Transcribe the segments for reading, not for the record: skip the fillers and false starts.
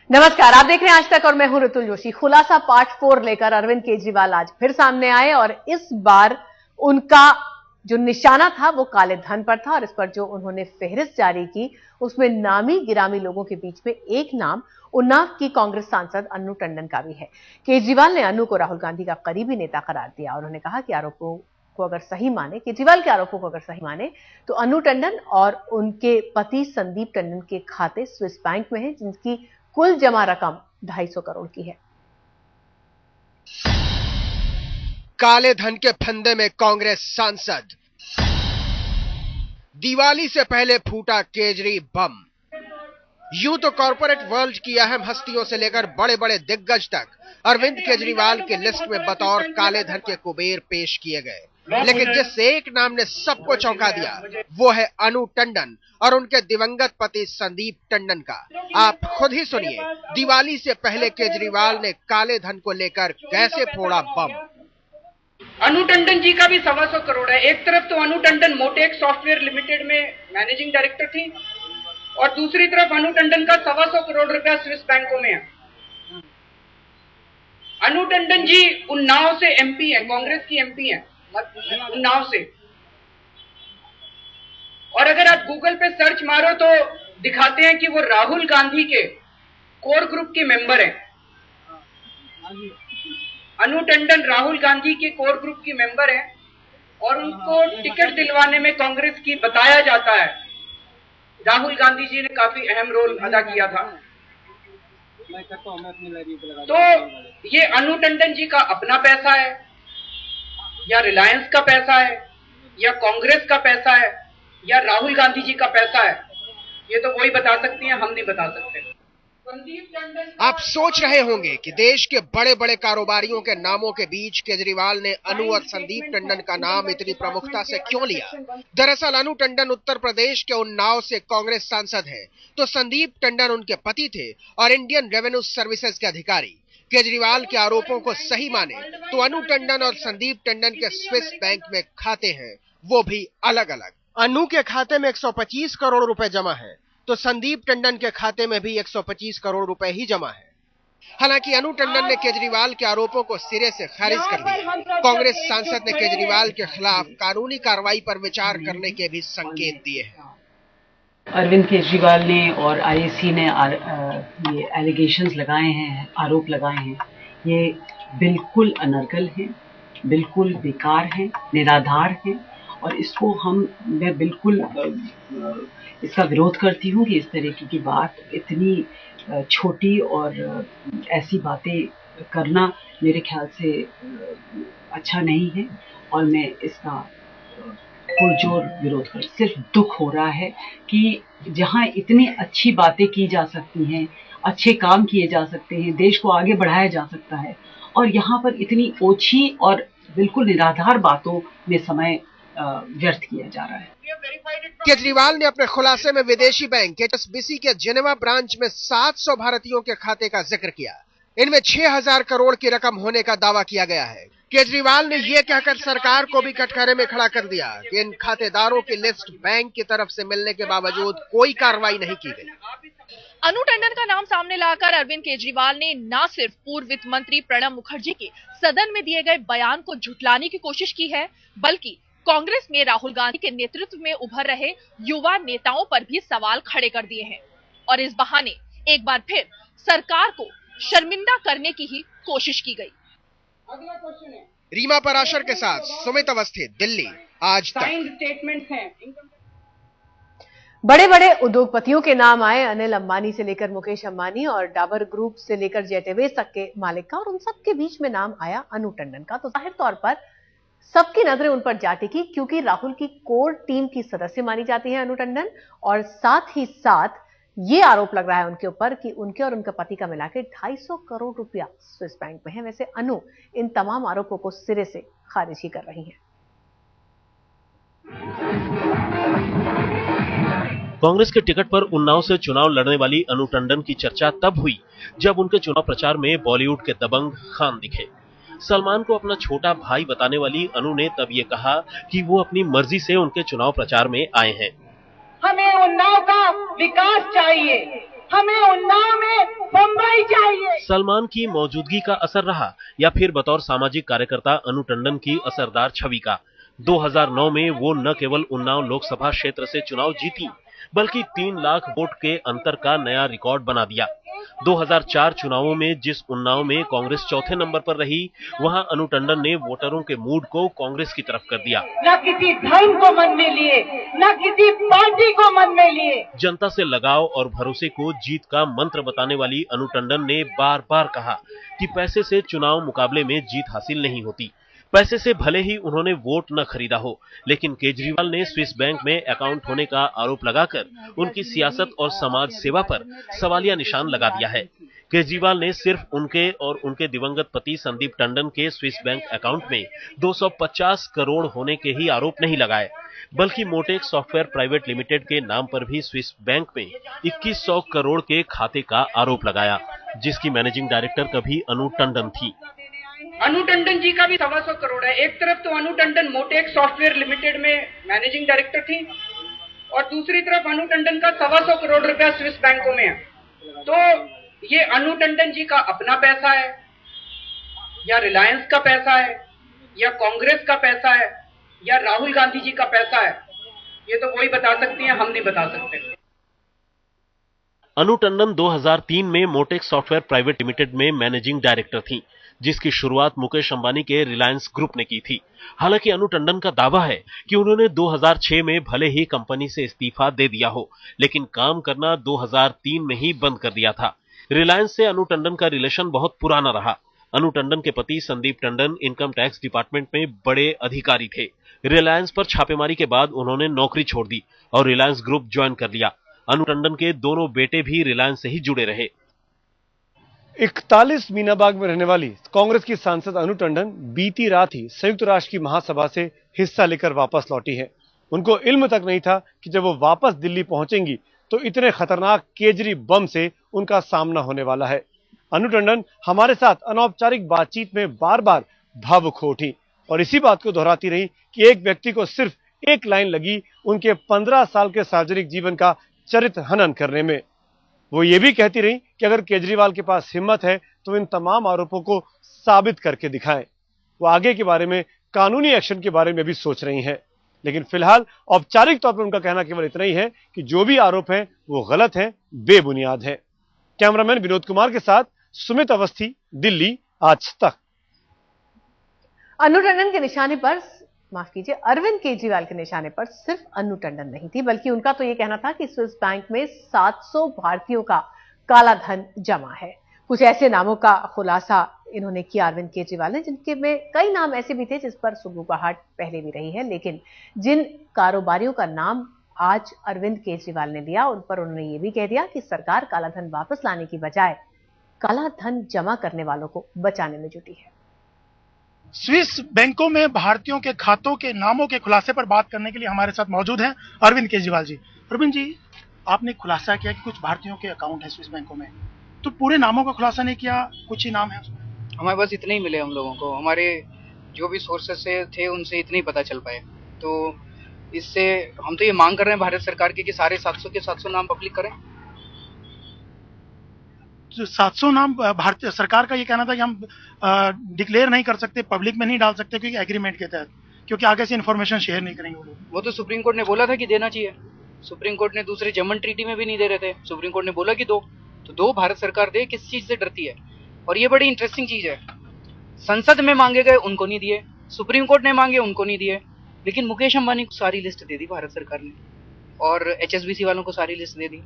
नमस्कार, आप देख रहे हैं आज तक और मैं हूं ऋतुल जोशी। खुलासा पार्ट 4 लेकर अरविंद केजरीवाल आज फिर सामने आए और इस बार उनका जो निशाना था वो काले धन पर था और इस पर जो उन्होंने फेहरिस्त जारी की उसमें नामी गिरामी लोगों के बीच में एक नाम उन्नाव की कांग्रेस सांसद अन्नू टंडन का भी है। केजरीवाल ने अन्नू को राहुल गांधी का करीबी नेता करार दिया और उन्होंने कहा कि केजरीवाल के आरोपों को अगर सही माने तो अन्नू टंडन और उनके पति संदीप टंडन के खाते स्विस बैंक में है, जिनकी कुल जमा रकम 250 करोड़ की है। काले धन के फंदे में कांग्रेस सांसद, दिवाली से पहले फूटा केजरी बम। यूं तो कॉर्पोरेट वर्ल्ड की अहम हस्तियों से लेकर बड़े बड़े दिग्गज तक अरविंद केजरीवाल की लिस्ट में बतौर काले धन के कुबेर पेश किए गए, लेकिन जिस एक नाम ने सबको चौंका दिया वो है अन्नू टंडन और उनके दिवंगत पति संदीप टंडन का। आप खुद ही सुनिए, दिवाली से पहले केजरीवाल ने काले धन को लेकर कैसे फोड़ा बम। अन्नू टंडन जी का भी 125 करोड़ है। एक तरफ तो अन्नू टंडन मोटेक सॉफ्टवेयर लिमिटेड में मैनेजिंग डायरेक्टर थी और दूसरी तरफ अन्नू टंडन का 125 करोड़ रुपया स्विस बैंकों में है। अन्नू टंडन जी उन्नाव से एमपी है, कांग्रेस की एमपी है उन्नाव से। और अगर आप गूगल पे सर्च मारो तो दिखाते हैं कि वो राहुल गांधी के कोर ग्रुप के मेंबर हैं। अन्नू टंडन राहुल गांधी के कोर ग्रुप की मेंबर हैं और उनको टिकट दिलवाने में कांग्रेस की बताया जाता है राहुल गांधी जी ने काफी अहम रोल अदा किया था। तो ये अन्नू टंडन जी का अपना पैसा है या रिलायंस का पैसा है या कांग्रेस का पैसा है या राहुल गांधी जी का पैसा है, ये तो वही बता सकती हैं, हम नहीं बता सकते। आप सोच रहे होंगे कि देश के बड़े बड़े कारोबारियों के नामों के बीच केजरीवाल ने अन्नू और संदीप टंडन का नाम इतनी प्रमुखता से क्यों लिया। दरअसल अन्नू टंडन उत्तर प्रदेश के उन्नाव से कांग्रेस सांसद हैं, तो संदीप टंडन उनके पति थे और इंडियन रेवेन्यू सर्विसेज के अधिकारी। केजरीवाल के आरोपों को सही माने तो अन्नू टंडन और संदीप टंडन के स्विस बैंक में खाते हैं, वो भी अलग अलग। अन्नू के खाते में 125 करोड़ रुपए जमा है तो संदीप टंडन के खाते में भी 125 करोड़ रुपए ही जमा है। हालांकि अन्नू टंडन ने केजरीवाल के आरोपों को सिरे से खारिज कर दिया। कांग्रेस सांसद ने केजरीवाल के खिलाफ कानूनी कार्रवाई पर विचार करने के भी संकेत दिए हैं। अरविंद केजरीवाल ने और आईएसी ने ये एलिगेशंस लगाए हैं, आरोप लगाए हैं, ये बिल्कुल अनर्गल हैं, बिल्कुल बेकार हैं, निराधार हैं और इसको मैं बिल्कुल इसका विरोध करती हूँ कि इस तरीके की बात, इतनी छोटी और ऐसी बातें करना मेरे ख्याल से अच्छा नहीं है और मैं इसका पुरजोर विरोध कर। सिर्फ दुख हो रहा है कि जहां इतनी अच्छी बातें की जा सकती हैं, अच्छे काम किए जा सकते हैं, देश को आगे बढ़ाया जा सकता है और यहाँ पर इतनी ओछी और बिल्कुल निराधार बातों में समय व्यर्थ किया जा रहा है। केजरीवाल ने अपने खुलासे में विदेशी बैंक HSBC के जेनेवा ब्रांच में 700 भारतीयों के खाते का जिक्र किया। इनमें 6000 करोड़ की रकम होने का दावा किया गया है। केजरीवाल ने यह कहकर सरकार को भी कटघरे में खड़ा कर दिया कि इन खातेदारों की लिस्ट बैंक की तरफ से मिलने के बावजूद कोई कार्रवाई नहीं की गई। अन्नू टंडन का नाम सामने लाकर अरविंद केजरीवाल ने न सिर्फ पूर्व वित्त मंत्री प्रणब मुखर्जी के सदन में दिए गए बयान को झुठलाने की कोशिश की है, बल्कि कांग्रेस में राहुल गांधी के नेतृत्व में उभर रहे युवा नेताओं पर भी सवाल खड़े कर दिए हैं और इस बहाने एक बार फिर सरकार को शर्मिंदा करने की ही कोशिश की गई। अगला क्वेश्चन है रीमा पराशर के साथ सुमित अवस्थी, दिल्ली, आज तक। स्टेटमेंट्स हैं। बड़े बड़े उद्योगपतियों के नाम आए, अनिल अंबानी से लेकर मुकेश अंबानी और डाबर ग्रुप से लेकर जेट एयरवेज तक के मालिक का, और उन सबके बीच में नाम आया अन्नू टंडन का। तो जाहिर तौर पर सबकी नजरें उन पर जा टिकी क्योंकि राहुल की कोर टीम की सदस्य मानी जाती है अन्नू टंडन और साथ ही साथ ये आरोप लग रहा है उनके ऊपर कि उनके और उनके पति का मिलाकर 250 करोड़ रुपया स्विस बैंक में है। वैसे अन्नू इन तमाम आरोपों को सिरे से खारिज ही कर रही हैं। कांग्रेस के टिकट पर उन्नाव से चुनाव लड़ने वाली अन्नू टंडन की चर्चा तब हुई जब उनके चुनाव प्रचार में बॉलीवुड के दबंग खान दिखे। सलमान को अपना छोटा भाई बताने वाली अन्नू ने तब ये कहा कि वो अपनी मर्जी से उनके चुनाव प्रचार में आए हैं। हमें उन्नाव का विकास चाहिए, हमें उन्नाव में बम्बई सलमान की मौजूदगी का असर रहा या फिर बतौर सामाजिक कार्यकर्ता अनु टंडन की असरदार छवि का। 2009 में वो न केवल उन्नाव लोकसभा क्षेत्र से चुनाव जीती, बल्कि 3 लाख वोट के अंतर का नया रिकॉर्ड बना दिया। 2004 चुनावों में जिस उन्नाव में कांग्रेस चौथे नंबर पर रही, वहां अनु टंडन ने वोटरों के मूड को कांग्रेस की तरफ कर दिया। न किसी धर्म को मन में लिए, न किसी पार्टी को मन में लिए। जनता से लगाव और भरोसे को जीत का मंत्र बताने वाली अनु टंडन ने बार बार कहा कि पैसे से चुनाव मुकाबले में जीत हासिल नहीं होती। पैसे से भले ही उन्होंने वोट न खरीदा हो, लेकिन केजरीवाल ने स्विस बैंक में अकाउंट होने का आरोप लगाकर उनकी सियासत और समाज सेवा पर सवालिया निशान लगा दिया है। केजरीवाल ने सिर्फ उनके और उनके दिवंगत पति संदीप टंडन के स्विस बैंक अकाउंट में 250 करोड़ होने के ही आरोप नहीं लगाए, बल्कि मोटेक सॉफ्टवेयर प्राइवेट लिमिटेड के नाम पर भी स्विस बैंक में 2100 करोड़ के खाते का आरोप लगाया, जिसकी मैनेजिंग डायरेक्टर कभी अनु टंडन थी। अनु टंडन जी का भी 125 करोड़ है। एक तरफ तो अनु टंडन मोटेक सॉफ्टवेयर लिमिटेड में मैनेजिंग डायरेक्टर थी और दूसरी तरफ अनु टंडन का 125 करोड़ रुपया स्विस बैंकों में है। तो ये अनु टंडन जी का अपना पैसा है या रिलायंस का पैसा है या कांग्रेस का पैसा है या राहुल गांधी जी का पैसा है, ये तो वही बता सकती हैं, हम नहीं बता सकते। अनु टंडन 2003 में मोटेक सॉफ्टवेयर प्राइवेट लिमिटेड में मैनेजिंग डायरेक्टर थी, जिसकी शुरुआत मुकेश अंबानी के रिलायंस ग्रुप ने की थी। हालांकि अनु टंडन का दावा है कि उन्होंने 2006 में भले ही कंपनी से इस्तीफा दे दिया हो, लेकिन काम करना 2003 में ही बंद कर दिया था। रिलायंस से अनु टंडन का रिलेशन बहुत पुराना रहा। अनु टंडन के पति Sandeep Tandon income tax department में बड़े अधिकारी थे। रिलायंस पर छापेमारी के बाद उन्होंने नौकरी छोड़ दी और रिलायंस ग्रुप ज्वाइन कर लिया। अनु टंडन के दोनों बेटे भी रिलायंस से ही जुड़े रहे। 41 मीनाबाग में रहने वाली कांग्रेस की सांसद अनु टंडन बीती रात ही संयुक्त राष्ट्र की महासभा से हिस्सा लेकर वापस लौटी हैं। उनको इल्म तक नहीं था कि जब वो वापस दिल्ली पहुंचेंगी तो इतने खतरनाक केजरी बम से उनका सामना होने वाला है। अनु टंडन हमारे साथ अनौपचारिक बातचीत में बार बार भावुक हो उठी और इसी बात को दोहराती रही कि एक व्यक्ति को सिर्फ एक लाइन लगी उनके 15 साल के सार्वजनिक जीवन का चरित्र हनन करने में। वो ये भी कहती रही कि अगर केजरीवाल के पास हिम्मत है तो इन तमाम आरोपों को साबित करके दिखाएं। वो आगे के बारे में कानूनी एक्शन के बारे में भी सोच रही हैं, लेकिन फिलहाल औपचारिक तौर पर उनका कहना केवल इतना ही है कि जो भी आरोप हैं वो गलत हैं, बेबुनियाद हैं। कैमरामैन विनोद कुमार के साथ सुमित अवस्थी, दिल्ली, आज तक। अनु टंडन के निशाने पर, माफ कीजिए, अरविंद केजरीवाल के निशाने पर सिर्फ अनु टंडन नहीं थी, बल्कि उनका तो यह कहना था कि स्विस बैंक में 700 भारतीयों का काला धन जमा है। कुछ ऐसे नामों का खुलासा इन्होंने किया अरविंद केजरीवाल ने, जिनके में कई नाम ऐसे भी थे जिस पर सुगबुगाहट पहले भी रही है, लेकिन जिन कारोबारियों का नाम आज अरविंद केजरीवाल ने लिया उन पर उन्होंने ये भी कह दिया कि सरकार काला धन वापस लाने की बजाय काला धन जमा करने वालों को बचाने में जुटी है। स्विस बैंकों में भारतीयों के खातों के नामों के खुलासे पर बात करने के लिए हमारे साथ मौजूद हैं अरविंद केजरीवाल जी। अरविंद जी, आपने खुलासा किया कि कुछ भारतीयों के अकाउंट है स्विस बैंकों में, तो पूरे नामों का खुलासा नहीं किया, कुछ ही नाम है उसमें? हमारे पास इतने ही मिले हम लोगों को, हमारे जो भी सोर्सेस से थे उनसे इतने ही पता चल पाए। तो इससे हम तो ये मांग कर रहे हैं भारत सरकार की कि सारे 700 के 700 नाम पब्लिक करें। 700 नाम भारतीय सरकार का ये कहना था कि हम डिक्लेयर नहीं कर सकते, पब्लिक में नहीं डाल सकते क्योंकि एग्रीमेंट के तहत, क्योंकि आगे से इन्फॉर्मेशन शेयर नहीं करेंगे वो लोग। वो तो सुप्रीम कोर्ट ने बोला था कि देना चाहिए। सुप्रीम कोर्ट ने दूसरे जर्मन ट्रीटी में भी नहीं दे रहे थे, सुप्रीम कोर्ट ने बोला कि दो, तो दो भारत सरकार दे। किस चीज से डरती है? और ये बड़ी इंटरेस्टिंग चीज है, संसद में मांगे गए उनको नहीं दिए, सुप्रीम कोर्ट ने मांगे उनको नहीं दिए, लेकिन मुकेश अंबानी को सारी लिस्ट दे दी भारत सरकार ने और HSBC वालों को सारी लिस्ट दे दी।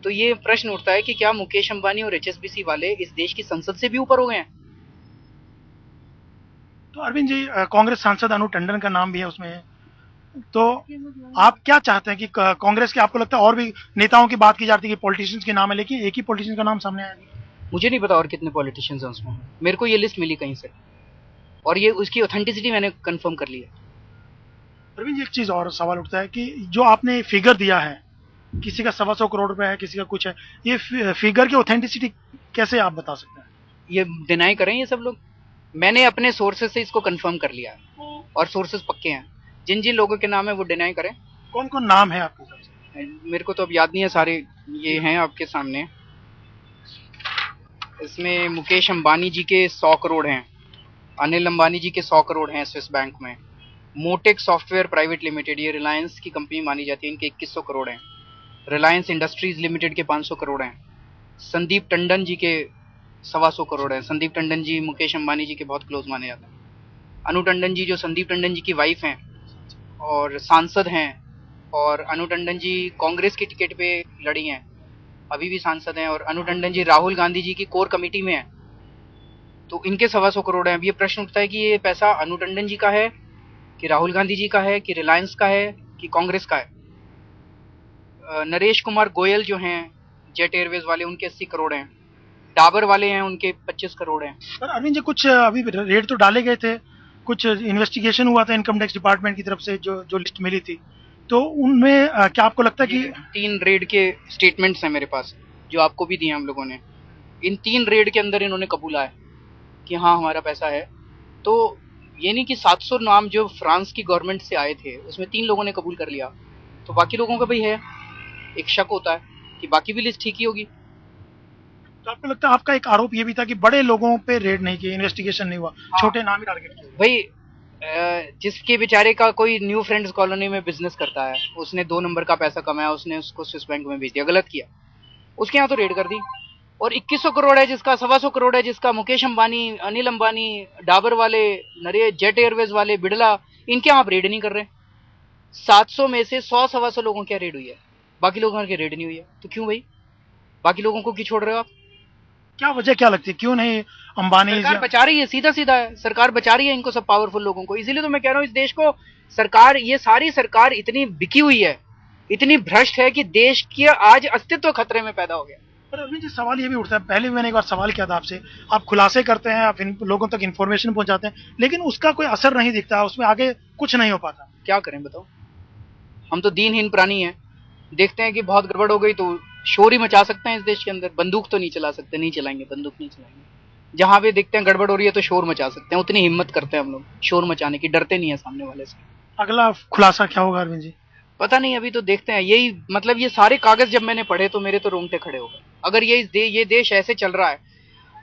तो ये प्रश्न उठता है कि क्या मुकेश अंबानी और HSBC वाले इस देश की संसद से भी ऊपर हो गए हैं? तो अरविंद जी, कांग्रेस सांसद अनु टंडन का नाम भी है उसमें, तो आप क्या चाहते हैं कि कांग्रेस के, आपको लगता है और भी नेताओं की बात की जाती है कि पॉलिटिशियंस के नाम है, लेकिन एक ही पॉलिटिशियन का नाम सामने आया नहीं? मुझे नहीं पता और कितने पॉलिटिशियंस हैं उसमें, मेरे को ये लिस्ट मिली कहीं से और ये उसकी ऑथेंटिसिटी मैंने कंफर्म कर ली है। अरविंद जी, एक चीज और सवाल उठता है कि जो आपने फिगर दिया है, किसी का 125 करोड़ रुपए है, किसी का कुछ है, ये फिगर की ऑथेंटिसिटी कैसे आप बता सकते हैं? ये डिनाई करें ये सब लोग? मैंने अपने सोर्सेज से इसको कंफर्म कर लिया है और सोर्सेज पक्के हैं। जिन जिन लोगों के नाम है वो डिनाई करें। कौन कौन नाम है आपके सबसे? मेरे को तो अब याद नहीं है, सारे ये हैं आपके सामने। इसमें मुकेश अंबानी जी के 100 करोड़ हैं, अनिल अंबानी जी के 100 करोड़ हैं स्विस बैंक में। मोटेक सॉफ्टवेयर प्राइवेट लिमिटेड, ये रिलायंस की कंपनी मानी जाती है, इनके 2100 करोड़ हैं। रिलायंस इंडस्ट्रीज लिमिटेड के 500 करोड़ हैं। संदीप टंडन जी के 125 करोड़ हैं। संदीप टंडन जी मुकेश अंबानी जी के बहुत क्लोज माने जाते हैं। अनु टंडन जी जो संदीप टंडन जी की वाइफ हैं और सांसद हैं, और अनु टंडन जी कांग्रेस की टिकट पे लड़ी हैं, अभी भी सांसद हैं, और अनु टंडन जी राहुल गांधी जी की कोर कमेटी में हैं, तो इनके 125 करोड़ हैं। अब ये प्रश्न उठता है कि ये पैसा अनु टंडन जी का है कि राहुल गांधी जी का है कि रिलायंस का है कि कांग्रेस का है। नरेश कुमार गोयल जो हैं जेट एयरवेज वाले, उनके 80 करोड़ हैं। डाबर वाले हैं, उनके 25 करोड़ हैं। सर अरविंद जी, कुछ अभी रेट तो डाले गए थे, कुछ इन्वेस्टिगेशन हुआ था इनकम टैक्स डिपार्टमेंट की तरफ से, जो लिस्ट मिली थी, तो उनमें क्या आपको लगता है कि 3 रेड के स्टेटमेंट्स हैं मेरे पास, जो आपको भी दिए हम लोगों ने। इन 3 रेड के अंदर इन्होंने कबूला है कि हाँ हमारा पैसा है। तो ये नहीं कि 700 नाम जो फ्रांस की गवर्नमेंट से आए थे उसमें 3 लोगों ने कबूल कर लिया, तो बाकी लोगों का भी है एक शक होता है कि बाकी भी लिस्ट ठीक ही होगी। तो आपको लगता है, आपका एक आरोप ये भी था कि बड़े लोगों पे रेड नहीं किए, इन्वेस्टिगेशन नहीं हुआ, छोटे नाम ही टारगेट किए। भाई जिसके बेचारे का कोई न्यू फ्रेंड्स कॉलोनी में बिजनेस करता है, उसने 2 नंबर का पैसा कमाया, उसने उसको स्विस बैंक में भेज दिया, गलत किया, उसके यहाँ तो रेड कर दी। और 2100 करोड़ है जिसका, 125 करोड़ है जिसका, मुकेश अंबानी, अनिल अंबानी, डाबर वाले, जेट एयरवेज वाले, बिड़ला, इनके यहाँ आप रेड नहीं कर रहे। 700 में से 100-125 लोगों की रेड हुई है, बाकी लोगों की रेड नहीं हुई है। तो क्यों भाई, बाकी लोगों को क्यों छोड़ रहे हो आप? क्या वजह क्या लगती है, क्यों नहीं? अंबानी सरकार बचा रही है, सीधा सीधा है, सरकार बचा रही है इनको, सब पावरफुल लोगों को। इसीलिए तो मैं कह रहा हूँ इस देश को सरकार, ये सारी सरकार इतनी बिकी हुई है, इतनी भ्रष्ट है कि देश की आज अस्तित्व खतरे में पैदा हो गया। पर अरविंद जी, सवाल ये भी उठता है, पहले भी मैंने एक बार सवाल किया था आपसे, आप खुलासे करते हैं, आप लोगों तक इन्फॉर्मेशन पहुंचाते हैं, लेकिन उसका कोई असर नहीं दिखता, उसमें आगे कुछ नहीं हो पाता। क्या करें बताओ, हम तो दीनहीन प्राणी हैं। देखते हैं कि बहुत गड़बड़ हो गई तो शोर ही मचा सकते हैं इस देश के अंदर, बंदूक तो नहीं चला सकते, नहीं चलाएंगे, बंदूक नहीं चलाएंगे। जहां भी देखते हैं गड़बड़ हो रही है तो शोर मचा सकते हैं, उतनी हिम्मत करते हैं हम लोग शोर मचाने की, डरते नहीं है सामने वाले से। अगला खुलासा क्या होगा अरविंद जी? पता नहीं, अभी तो देखते हैं। यही मतलब, ये सारे कागज जब मैंने पढ़े तो मेरे तो रोंगटे खड़े हो गए। अगर ये देश ऐसे चल रहा है,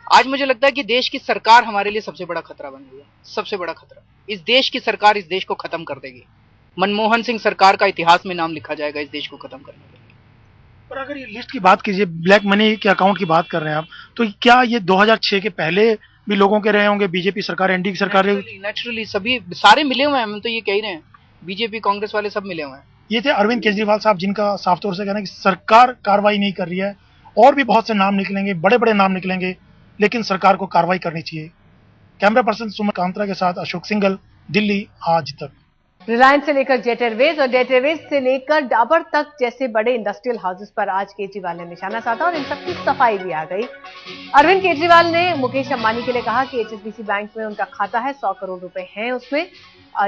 आज मुझे लगता है कि देश की सरकार हमारे लिए सबसे बड़ा खतरा बन गई है, सबसे बड़ा खतरा। इस देश की सरकार इस देश को खत्म कर देगी। मनमोहन सिंह सरकार का इतिहास में नाम लिखा जाएगा इस देश को खत्म करने के लिए। पर अगर ये लिस्ट की बात कीजिए, ब्लैक मनी के अकाउंट की बात कर रहे हैं आप, तो क्या ये 2006 के पहले भी लोगों के रहे होंगे? बीजेपी सरकार, एनडीए की सरकार, नेचुरली सभी सारे मिले हुए हैं, हम तो ये कह रहे हैं, बीजेपी कांग्रेस वाले सब मिले हुए हैं। ये थे अरविंद केजरीवाल साहब, जिनका साफ तौर से कहना है कि सरकार कार्रवाई नहीं कर रही है, और भी बहुत से नाम निकलेंगे, बड़े बड़े नाम निकलेंगे, लेकिन सरकार को कार्रवाई करनी चाहिए। कैमरा पर्सन सुमन कांत्रा के साथ अशोक सिंघल, दिल्ली आज तक। रिलायंस से लेकर जेट एयरवेज और जेट एयरवेज से लेकर डाबर तक जैसे बड़े इंडस्ट्रियल हाउसेस पर आज केजरीवाल ने निशाना साधा और इन सबकी सफाई भी आ गई। अरविंद केजरीवाल ने मुकेश अंबानी के लिए कहा कि एचएसबीसी बैंक में उनका खाता है, 100 करोड़ रुपए हैं उसमें,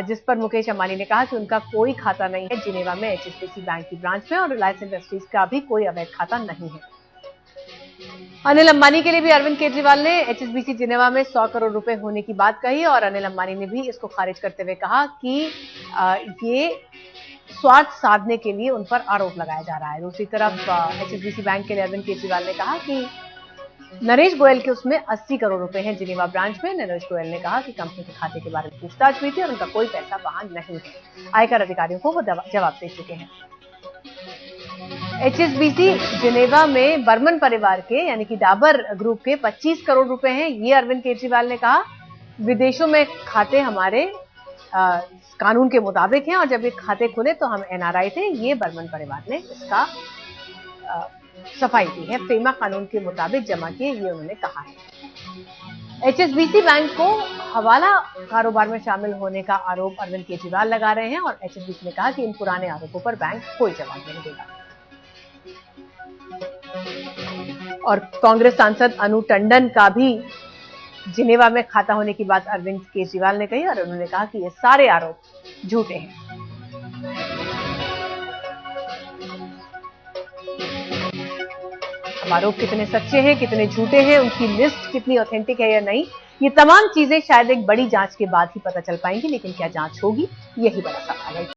जिस पर मुकेश अंबानी ने कहा कि उनका कोई खाता नहीं है जिनेवा में एचएसबीसी बैंक की ब्रांच में, और रिलायंस इंडस्ट्रीज का भी कोई अवैध खाता नहीं है। अनिल अंबानी के लिए भी अरविंद केजरीवाल ने एचएसबीसी जिनेवा में 100 करोड़ रुपए होने की बात कही और अनिल अंबानी ने भी इसको खारिज करते हुए कहा कि ये स्वार्थ साधने के लिए उन पर आरोप लगाया जा रहा है। दूसरी तरफ एचएसबीसी बैंक के लिए अरविंद केजरीवाल ने कहा कि नरेश गोयल के उसमें 80 करोड़ रुपए हैं जिनेवा ब्रांच में। नरेश गोयल ने कहा कि कंपनी के खाते के बारे में पूछताछ हुई थी और उनका कोई पैसा वहां नहीं है। आयकर अधिकारियों को वो जवाब दे चुके हैं। एचएसबीसी जिनेवा में बर्मन परिवार के यानी कि डाबर ग्रुप के 25 करोड़ रुपए हैं, ये अरविंद केजरीवाल ने कहा। विदेशों में खाते हमारे कानून के मुताबिक हैं और जब ये खाते खुले तो हम एनआरआई थे, ये बर्मन परिवार ने इसका सफाई दी है, फेमा कानून के मुताबिक जमा किए, ये उन्होंने कहा है। एचएसबीसी बैंक को हवाला कारोबार में शामिल होने का आरोप अरविंद केजरीवाल लगा रहे हैं और एचएसबीसी ने कहा कि इन पुराने आरोपों पर बैंक कोई जवाब नहीं देगा। और कांग्रेस सांसद अनु टंडन का भी जिनेवा में खाता होने की बात अरविंद केजरीवाल ने कही और उन्होंने कहा कि ये सारे आरोप झूठे हैं। अब आरोप कितने सच्चे हैं, कितने झूठे हैं, उनकी लिस्ट कितनी ऑथेंटिक है या नहीं, ये तमाम चीजें शायद एक बड़ी जांच के बाद ही पता चल पाएंगी, लेकिन क्या जांच होगी, यही बड़ा सवाल है।